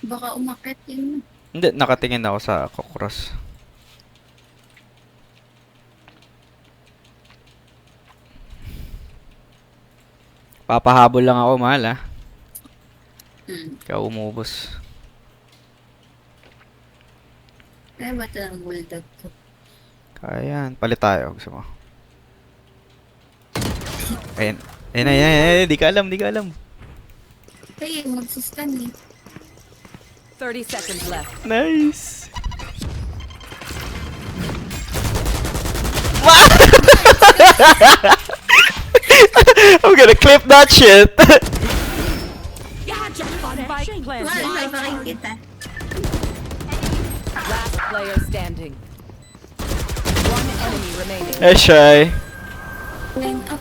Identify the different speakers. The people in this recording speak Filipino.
Speaker 1: Baka umakit yun.
Speaker 2: Hindi, nakatingin ako sa Kokros. Papahabol lang ako, mahal ah. Ikaw umubos.
Speaker 1: Kaya ba ito ng bulldog ko?
Speaker 2: Kaya yan, palit tayo. Gusto mo. Ayun. Ayun, ayun, ayun, di ka alam, di ka alam.
Speaker 1: Kaya magsustan eh.
Speaker 3: 30 seconds left.
Speaker 2: Nice! I'm gonna clip that shit!
Speaker 3: Spike planted.
Speaker 1: Wala, papakin kita.
Speaker 3: Last player standing. One enemy remaining.
Speaker 2: Eh, shy.
Speaker 1: Line up.